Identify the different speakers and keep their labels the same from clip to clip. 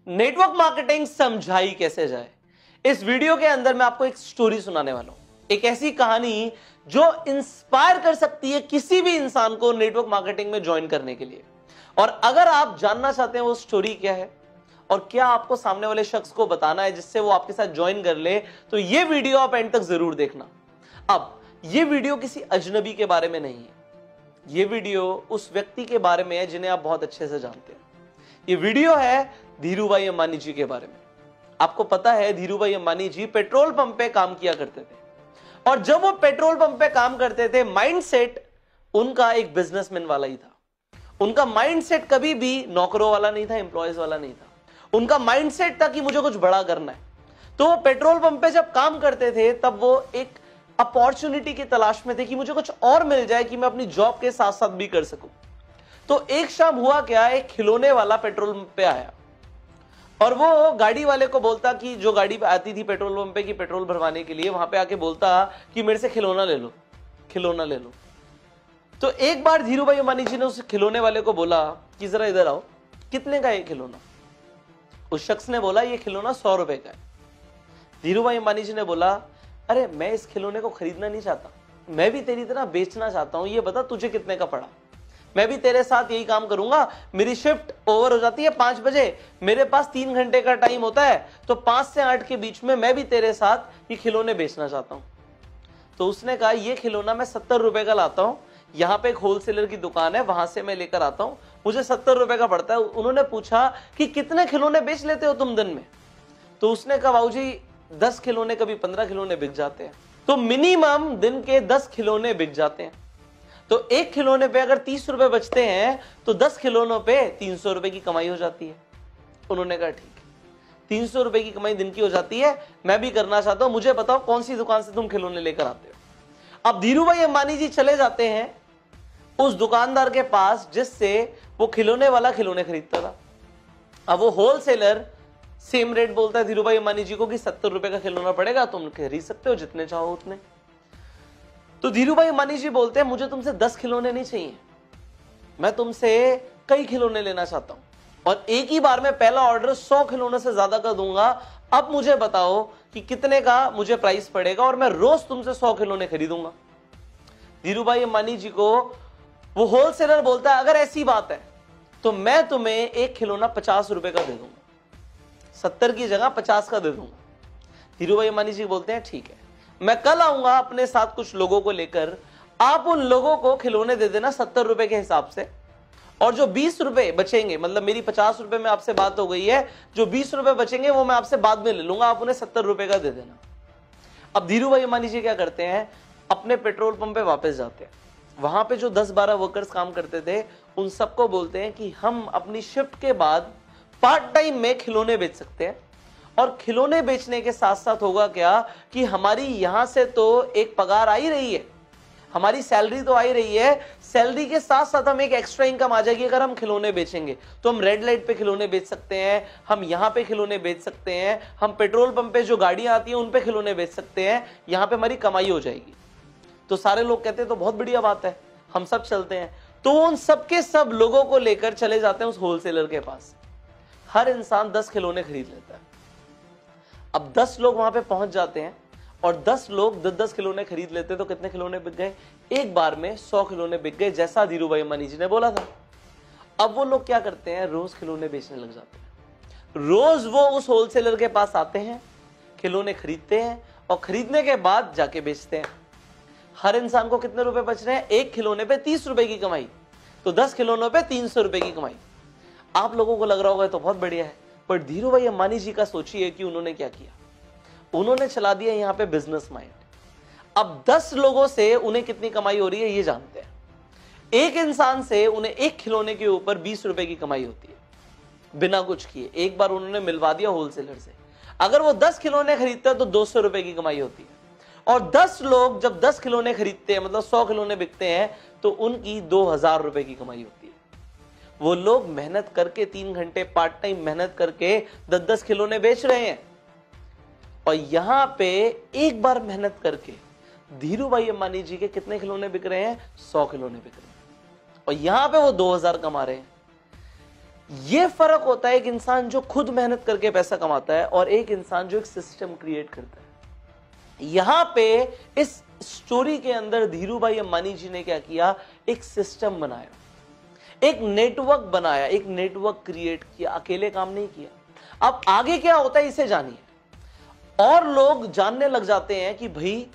Speaker 1: Network marketing समझाई कैसे जाए। इस वीडियो के अंदर मैं आपको एक स्टोरी सुनाने वाला हूं, एक ऐसी कहानी जो इंस्पायर कर सकती है किसी भी इंसान को नेटवर्क मार्केटिंग में ज्वाइन करने के लिए। और अगर आप जानना चाहते हैं वो स्टोरी क्या है और क्या आपको सामने वाले शख्स को बताना है जिससे वो आपके साथ ज्वाइन कर ले, तो ये वीडियो आप एंड तक जरूर देखना। अब ये वीडियो किसी अजनबी के बारे में नहीं है, ये वीडियो उस व्यक्ति के बारे में है जिन्हें आप बहुत अच्छे से जानते हैं। ये वीडियो है धीरूभाई अंबानी जी के बारे में। आपको पता है धीरूभाई अंबानी जी पेट्रोल पंप पे काम किया करते थे, और जब वो पेट्रोल पंप पे काम करते थे माइंडसेट उनका एक बिजनेसमैन वाला ही था। उनका माइंडसेट कभी भी नौकरों वाला नहीं था, एम्प्लॉयज वाला नहीं था। उनका माइंडसेट था कि मुझे कुछ बड़ा करना है। तो वो पेट्रोल पंप पे जब काम करते थे तब वो एक अपॉर्चुनिटी की तलाश में थे कि मुझे कुछ और मिल जाए कि मैं अपनी जॉब के साथ साथ भी कर सकूं। तो एक शाम हुआ क्या, एक खिलौने वाला पेट्रोल पंप पे आया और वो गाड़ी वाले को बोलता कि जो गाड़ी पे आती थी पेट्रोल पंप पे की पेट्रोल भरवाने के लिए, वहां पे आके बोलता कि मेरे से खिलौना ले लो, खिलौना ले लो। तो एक बार धीरूभाई अंबानी जी ने उस खिलौने वाले को बोला कि जरा इधर आओ, कितने का ये खिलौना? उस शख्स ने बोला ये खिलौना 100 रुपए का है। धीरूभाई अंबानी जी ने बोला अरे मैं इस खिलौने को खरीदना नहीं चाहता, मैं भी तेरी तरह बेचना चाहता हूं, ये बता तुझे कितने का पड़ा? मैं भी तेरे साथ यही काम करूंगा। मेरी शिफ्ट ओवर हो जाती है 5 बजे, मेरे पास 3 घंटे का टाइम होता है, तो 5 से 8 के बीच में मैं भी तेरे साथ ये खिलौने बेचना चाहता हूं। तो उसने कहा ये खिलौना मैं 70 रुपए का लाता हूं, यहां पे एक होलसेलर की दुकान है, वहां से मैं लेकर आता हूं, मुझे 70 रुपए का पड़ता है। उन्होंने पूछा कि कितने खिलौने बेच लेते हो तुम दिन में? तो उसने कहा बाबूजी 10 खिलौने, कभी 15 खिलौने बिक जाते हैं। तो मिनिमम दिन के 10 खिलौने बिक जाते हैं। तो एक खिलौने पे अगर 30 रुपए बचते हैं तो 10 खिलौनों पे 300 रुपए की कमाई हो जाती है। उन्होंने कहा ठीक है, 300 रुपए की कमाई दिन की हो जाती है, मैं भी करना चाहता हूं, मुझे बताओ कौन सी दुकान से तुम खिलौने लेकर आते हो। अब धीरूभाई अंबानी जी चले जाते हैं उस दुकानदार के पास जिससे वो खिलौने वाला खिलौने खरीदता था। अब वो होलसेलर सेम रेट बोलता है धीरूभाई अंबानी जी को कि 70 रुपए का खिलौना पड़ेगा, तुम खरीद सकते हो जितने चाहो उतने। तो धीरूभाई अंबानी जी बोलते हैं मुझे तुमसे 10 खिलौने नहीं चाहिए, मैं तुमसे कई खिलौने लेना चाहता हूं, और एक ही बार में पहला ऑर्डर 100 खिलौने से ज्यादा का दूंगा। अब मुझे बताओ कि कितने का मुझे प्राइस पड़ेगा और मैं रोज तुमसे 100 खिलौने खरीदूंगा। धीरूभाई अंबानी जी को वो होलसेलर बोलता है अगर ऐसी बात है तो मैं तुम्हें एक खिलौना 50 रुपए का दे दूंगा, 70 की जगह 50 का दे दूंगा। धीरूभाई अंबानी जी बोलते हैं ठीक है, मैं कल आऊंगा अपने साथ कुछ लोगों को लेकर, आप उन लोगों को खिलौने दे देना 70 रुपए के हिसाब से, और जो 20 रुपए बचेंगे, मतलब मेरी 50 रुपए में आपसे बात हो गई है, जो 20 रुपए बचेंगे वो मैं आपसे बाद में ले लूंगा, आप उन्हें 70 रुपए का दे देना। अब धीरूभाई अंबानी जी क्या करते हैं, अपने पेट्रोल पंप पे वापस जाते हैं। वहां पे जो 10-12 वर्कर्स काम करते थे उन सबको बोलते हैं कि हम अपनी शिफ्ट के बाद पार्ट टाइम में खिलौने बेच सकते हैं, और खिलौने बेचने के साथ साथ होगा क्या कि हमारी यहां से तो एक पगार आ ही रही है, हमारी सैलरी तो आ ही रही है, सैलरी के साथ साथ हम एक एक्स्ट्रा इनकम आ जाएगी अगर हम खिलौने बेचेंगे। तो हम रेड लाइट पे खिलौने बेच सकते हैं, हम यहां पे खिलौने बेच सकते हैं, हम पेट्रोल पंप पे जो गाड़ियां आती हैं उन पे खिलौने बेच सकते हैं, यहां पे हमारी कमाई हो जाएगी। तो सारे लोग कहते हैं तो बहुत बढ़िया बात है, हम सब चलते हैं। तो उन सबके सब लोगों को लेकर चले जाते हैं उस होलसेलर के पास। हर इंसान 10 खिलौने खरीद लेता है। अब 10 लोग वहां पे पहुंच जाते हैं और 10 लोग 10-10 खिलौने खरीद लेते, तो कितने खिलौने बिक गए? एक बार में 100 खिलौने बिक गए, जैसा धीरूभाई अंबानी जी ने बोला था। अब वो लोग क्या करते हैं, रोज खिलौने बेचने लग जाते हैं। रोज वो उस होलसेलर के पास आते हैं, खिलौने खरीदते हैं और खरीदने के बाद जाके बेचते हैं। हर इंसान को कितने रुपए बच रहे हैं? एक खिलौने पे 30 रुपए की कमाई, तो 10 खिलौनों पे 300 रुपए की कमाई। आप लोगों को लग रहा होगा तो बहुत बढ़िया है, पर धीरूभाई अंबानी जी का सोचिए कि उन्होंने क्या किया। उन्होंने चला दिया यहां पे बिजनेस माइंड। अब 10 लोगों से उन्हें कितनी कमाई हो रही है ये जानते हैं। एक इंसान से उन्हें एक खिलौने के ऊपर 20 रुपए की कमाई होती है बिना कुछ किए। एक बार उन्होंने मिलवा दिया होलसेलर से, अगर वो 10 खिलौने खरीदते हैं तो 200 रुपए की कमाई होती है। और 10 लोग जब 10 खिलौने खरीदते हैं, मतलब 100 खिलौने बिकते हैं, तो उनकी 2000 रुपए की कमाई होती है। वो लोग मेहनत करके 3 घंटे पार्ट टाइम मेहनत करके 10-10 खिलौने बेच रहे हैं, और यहां पे एक बार मेहनत करके धीरूभाई अंबानी जी के कितने खिलौने बिक रहे हैं? 100 खिलौने बिक रहे हैं, और यहां पे वो 2000 कमा रहे हैं। ये फर्क होता है एक इंसान जो खुद मेहनत करके पैसा कमाता है और एक इंसान जो एक सिस्टम क्रिएट करता है। यहां पे इस स्टोरी के अंदर धीरू भाई अंबानी जी ने क्या किया, एक सिस्टम बनाया, एक नेटवर्क बनाया, एक नेटवर्क क्रिएट किया, अकेले काम नहीं किया। अब आगे क्या होता है इसे जानिए। और लोग जानने लग जाते हैं कि भाई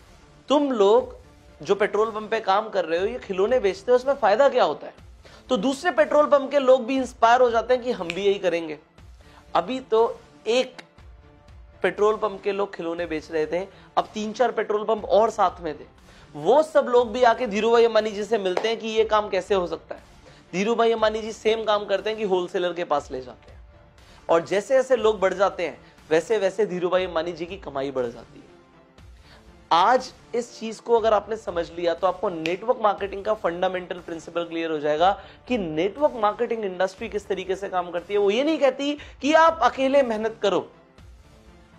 Speaker 1: तुम लोग जो पेट्रोल पंप पे काम कर रहे हो, ये खिलौने बेचते हो, उसमें फायदा क्या होता है। तो दूसरे पेट्रोल पंप के लोग भी इंस्पायर हो जाते हैं कि हम भी यही करेंगे। अभी तो एक पेट्रोल पंप के लोग खिलौने बेच रहे थे, अब 3-4 पेट्रोल पंप और साथ में थे। वो सब लोग भी आके धीरू भाई अंबानी जी से मिलते हैं कि ये काम कैसे हो सकता है। धीरू भाई अंबानी जी सेम काम करते हैं कि होलसेलर के पास ले जाते हैं, और जैसे जैसे लोग बढ़ जाते हैं वैसे वैसे धीरू भाई अंबानी जी की कमाई बढ़ जाती है। आज इस चीज को अगर आपने समझ लिया तो आपको नेटवर्क मार्केटिंग का फंडामेंटल प्रिंसिपल क्लियर हो जाएगा कि नेटवर्क मार्केटिंग इंडस्ट्री किस तरीके से काम करती है। वो ये नहीं कहती कि आप अकेले मेहनत करो,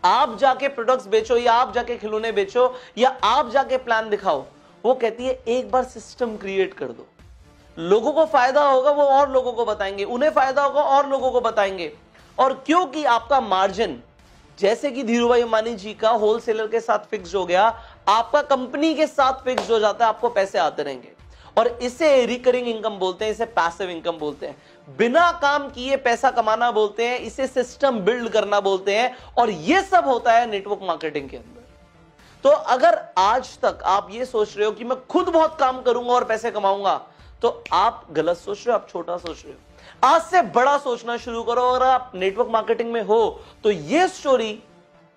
Speaker 1: आप जाके प्रोडक्ट्स बेचो, या आप जाके खिलौने बेचो, या आप जाके प्लान दिखाओ। वो कहती है एक बार सिस्टम क्रिएट कर दो, लोगों को फायदा होगा वो और लोगों को बताएंगे, उन्हें फायदा होगा और लोगों को बताएंगे। और क्योंकि आपका मार्जिन जैसे कि धीरू भाई अंबानी जी का होलसेलर के साथ फिक्स हो गया, आपका कंपनी के साथ फिक्स हो जाता है, आपको पैसे आते रहेंगे। और इसे रिकरिंग इनकम बोलते हैं, इसे पैसिव इनकम बोलते हैं, बिना काम किए पैसा कमाना बोलते हैं, इसे सिस्टम बिल्ड करना बोलते हैं। और यह सब होता है नेटवर्क मार्केटिंग के अंदर। तो अगर आज तक आप ये सोच रहे हो कि मैं खुद बहुत काम करूंगा और पैसे कमाऊंगा, तो आप गलत सोच रहे हो, आप छोटा सोच रहे हो। आज से बड़ा सोचना शुरू करो। अगर आप नेटवर्क मार्केटिंग में हो तो ये स्टोरी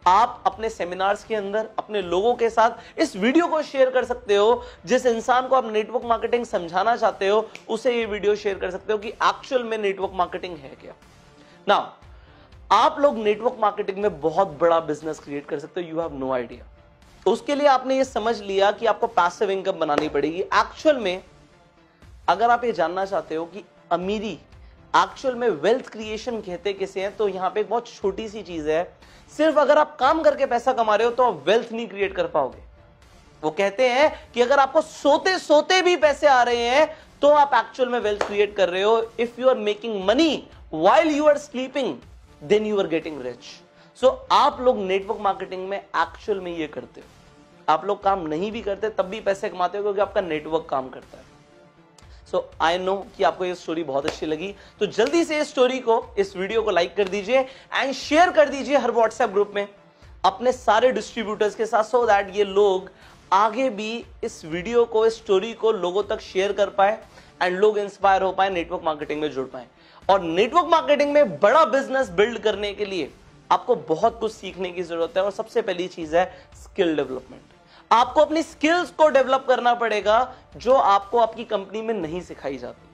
Speaker 1: आप अपने सेमिनार्स के अंदर अपने लोगों के साथ इस वीडियो को शेयर कर सकते हो। जिस इंसान को आप नेटवर्क मार्केटिंग समझाना चाहते हो उसे ये वीडियो शेयर कर सकते हो कि एक्चुअल में नेटवर्क मार्केटिंग है क्या। नाउ आप लोग नेटवर्क मार्केटिंग में बहुत बड़ा बिजनेस क्रिएट कर सकते हो, यू हैव नो आइडिया। तो उसके लिए आपने ये समझ लिया कि आपको पैसिव इनकम बनानी पड़ेगी। एक्चुअल में अगर आप ये जानना चाहते हो कि अमीरी एक्चुअल में वेल्थ क्रिएशन कहते किसे हैं, तो यहां पे एक बहुत छोटी सी चीज है। सिर्फ अगर आप काम करके पैसा कमा रहे हो तो आप वेल्थ नहीं क्रिएट कर पाओगे। वो कहते हैं कि अगर आपको सोते सोते भी पैसे आ रहे हैं तो आप एक्चुअल में वेल्थ क्रिएट कर रहे हो। If you are making money while you are sleeping then you are getting rich. So आप लोग नेटवर्क मार्केटिंग में एक्चुअल में ये करते हो। आप लोग काम नहीं भी करते तब भी पैसे कमाते हो क्योंकि आपका नेटवर्क काम करता है। सो आई नो कि आपको ये स्टोरी बहुत अच्छी लगी, तो जल्दी से इस स्टोरी को, इस वीडियो को लाइक कर दीजिए एंड शेयर कर दीजिए हर व्हाट्सएप ग्रुप में अपने सारे डिस्ट्रीब्यूटर्स के साथ, सो दैट ये लोग आगे भी इस वीडियो को, इस स्टोरी को लोगों तक शेयर कर पाए एंड लोग इंस्पायर हो पाए, नेटवर्क मार्केटिंग में जुड़ पाए। और नेटवर्क मार्केटिंग में बड़ा बिजनेस बिल्ड करने के लिए आपको बहुत कुछ सीखने की जरूरत है। और सबसे पहली चीज है स्किल डेवलपमेंट। आपको अपनी स्किल्स को डेवलप करना पड़ेगा जो आपको आपकी कंपनी में नहीं सिखाई जाती।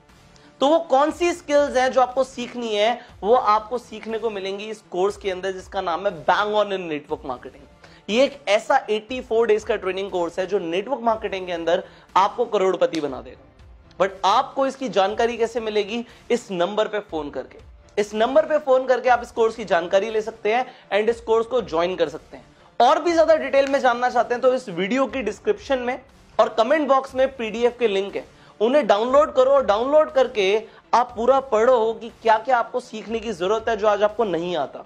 Speaker 1: तो वो कौन सी स्किल्स हैं जो आपको सीखनी है, वो आपको सीखने को मिलेंगी इस कोर्स के अंदर जिसका नाम है bang on in network marketing. ये एक ऐसा 84 डेज का ट्रेनिंग कोर्स है जो नेटवर्क मार्केटिंग के अंदर आपको करोड़पति बना देगा। बट आपको इसकी जानकारी कैसे मिलेगी? इस नंबर पे फोन करके। इस नंबर पे फोन करके आप इस कोर्स की जानकारी ले सकते हैं एंड इस कोर्स को ज्वाइन कर सकते हैं। और भी ज्यादा डिटेल में जानना चाहते हैं तो इस वीडियो की डिस्क्रिप्शन में और कमेंट बॉक्स में पीडीएफ के लिंक है, उन्हें डाउनलोड करो और डाउनलोड करके आप पूरा पढ़ो कि क्या क्या आपको सीखने की जरूरत है जो आज आपको नहीं आता।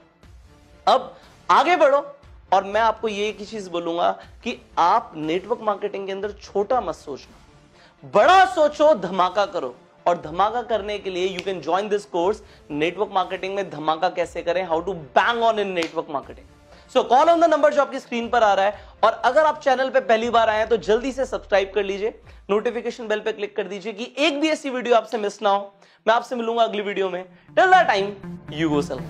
Speaker 1: अब आगे बढ़ो और मैं आपको ये एक ही चीज बोलूंगा कि आप नेटवर्क मार्केटिंग के अंदर छोटा मत सोचना, बड़ा सोचो, धमाका करो। और धमाका करने के लिए you can join this course network marketing में धमाका कैसे करें, how to bang on in network marketing. So call on the number जो आपकी स्क्रीन पर आ रहा है। और अगर आप चैनल पे पहली बार आए हैं तो जल्दी से सब्सक्राइब कर लीजिए, नोटिफिकेशन बेल पे क्लिक कर दीजिए कि एक भी ऐसी वीडियो आपसे मिस ना हो। मैं आपसे मिलूंगा अगली वीडियो में। Till that time you go self.